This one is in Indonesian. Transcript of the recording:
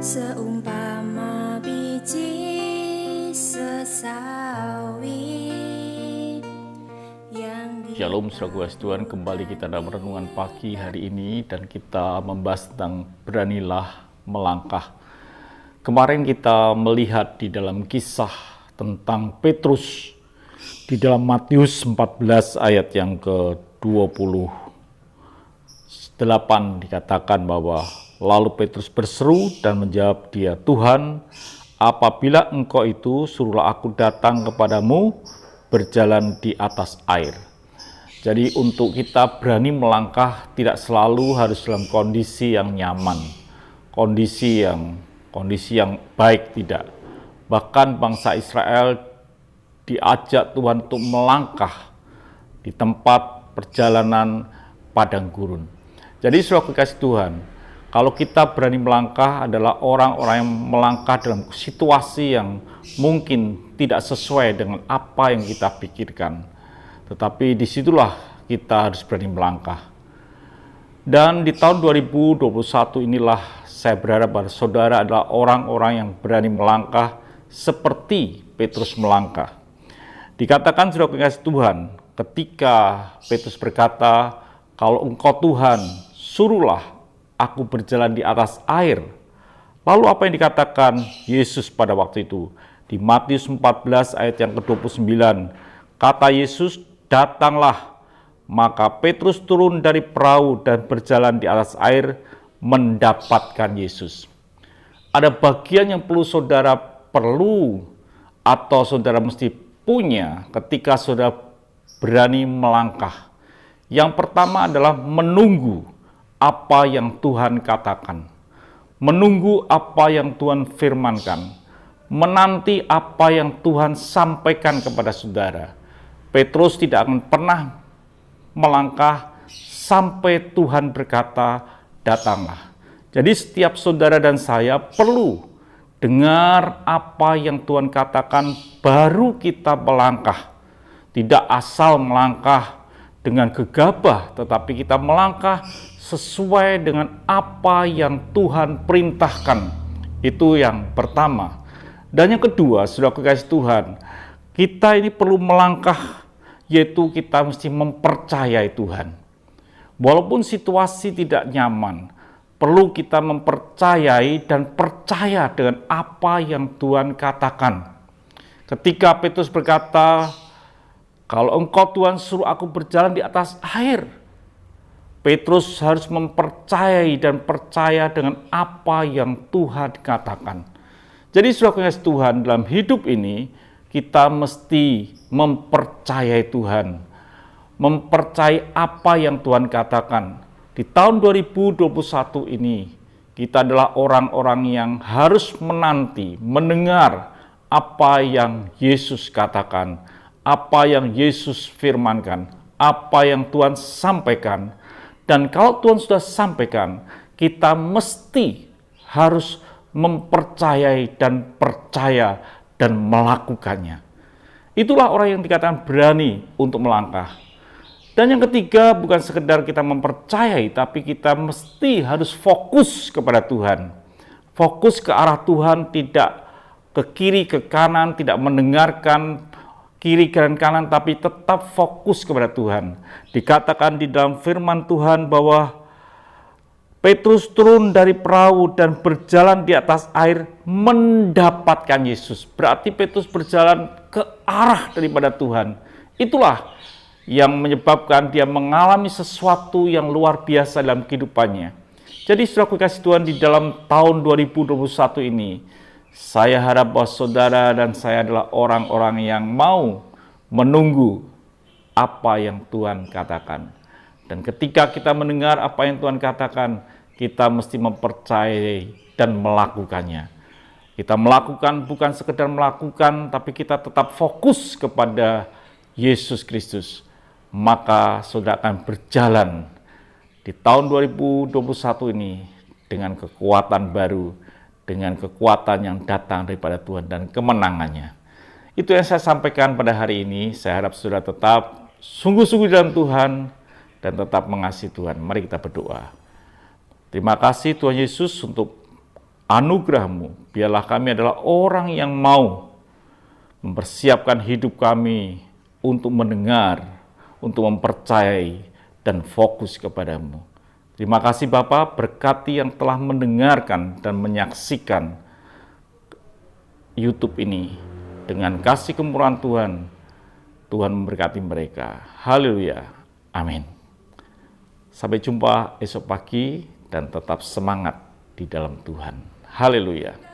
Seumpama biji sesawi yang Shalom saudara Tuhan, kembali kita dalam renungan pagi hari ini dan kita membahas tentang beranilah melangkah. Kemarin kita melihat di dalam kisah tentang Petrus di dalam Matius 14 ayat yang ke-28 dikatakan bahwa lalu Petrus berseru dan menjawab dia, "Tuhan, apabila engkau itu, suruhlah aku datang kepadamu berjalan di atas air." Jadi untuk kita berani melangkah tidak selalu harus dalam kondisi yang nyaman, kondisi yang baik, tidak. Bahkan bangsa Israel diajak Tuhan untuk melangkah di tempat perjalanan padang gurun. Jadi saudara kekasih Tuhan, kalau kita berani melangkah adalah orang-orang yang melangkah dalam situasi yang mungkin tidak sesuai dengan apa yang kita pikirkan. Tetapi disitulah kita harus berani melangkah. Dan di tahun 2021 inilah saya berharap bahwa saudara adalah orang-orang yang berani melangkah seperti Petrus melangkah. Dikatakan saudara kekasih Tuhan, ketika Petrus berkata, "Kalau engkau Tuhan, suruhlah aku berjalan di atas air." Lalu apa yang dikatakan Yesus pada waktu itu? Di Matius 14 ayat yang ke-29, kata Yesus, "Datanglah." Maka Petrus turun dari perahu dan berjalan di atas air mendapatkan Yesus. Ada bagian yang saudara perlu atau saudara mesti punya ketika saudara berani melangkah. Yang pertama adalah menunggu apa yang Tuhan katakan, menunggu apa yang Tuhan firmankan, menanti apa yang Tuhan sampaikan kepada saudara. Petrus tidak akan pernah melangkah sampai Tuhan berkata, "Datanglah." Jadi setiap saudara dan saya perlu dengar apa yang Tuhan katakan baru kita melangkah. Tidak asal melangkah dengan gegabah, tetapi kita melangkah sesuai dengan apa yang Tuhan perintahkan. Itu yang pertama. Dan yang kedua, saudara kekasih Tuhan, kita ini perlu melangkah, yaitu kita mesti mempercayai Tuhan. Walaupun situasi tidak nyaman, perlu kita mempercayai dan percaya dengan apa yang Tuhan katakan. Ketika Petrus berkata, "Kalau engkau Tuhan suruh aku berjalan di atas air," Petrus harus mempercayai dan percaya dengan apa yang Tuhan katakan. Jadi saudara kekasih Tuhan, dalam hidup ini kita mesti mempercayai Tuhan, mempercayai apa yang Tuhan katakan. Di tahun 2021 ini kita adalah orang-orang yang harus menanti, mendengar apa yang Yesus katakan, apa yang Yesus firmankan, apa yang Tuhan sampaikan. Dan kalau Tuhan sudah sampaikan, kita mesti harus mempercayai dan percaya dan melakukannya. Itulah orang yang dikatakan berani untuk melangkah. Dan yang ketiga, bukan sekedar kita mempercayai, tapi kita mesti harus fokus kepada Tuhan. Fokus ke arah Tuhan, tidak ke kiri, ke kanan, tidak mendengarkan kiri dan kanan, tapi tetap fokus kepada Tuhan. Dikatakan di dalam firman Tuhan bahwa Petrus turun dari perahu dan berjalan di atas air mendapatkan Yesus. Berarti Petrus berjalan ke arah daripada Tuhan. Itulah yang menyebabkan dia mengalami sesuatu yang luar biasa dalam kehidupannya. Jadi saudara kekasih Tuhan, di dalam tahun 2021 ini, saya harap bahwa saudara dan saya adalah orang-orang yang mau menunggu apa yang Tuhan katakan. Dan ketika kita mendengar apa yang Tuhan katakan, kita mesti mempercayai dan melakukannya. Kita melakukan bukan sekedar melakukan, tapi kita tetap fokus kepada Yesus Kristus. Maka saudara akan berjalan di tahun 2021 ini dengan kekuatan baru, dengan kekuatan yang datang daripada Tuhan dan kemenangannya. Itu yang saya sampaikan pada hari ini. Saya harap saudara tetap sungguh-sungguh dalam Tuhan dan tetap mengasihi Tuhan. Mari kita berdoa. Terima kasih Tuhan Yesus untuk anugerah-Mu. Biarlah kami adalah orang yang mau mempersiapkan hidup kami untuk mendengar, untuk mempercayai, dan fokus kepadamu. Terima kasih Bapa, berkati yang telah mendengarkan dan menyaksikan YouTube ini. Dengan kasih kemurahan Tuhan, Tuhan memberkati mereka. Haleluya. Amin. Sampai jumpa esok pagi dan tetap semangat di dalam Tuhan. Haleluya.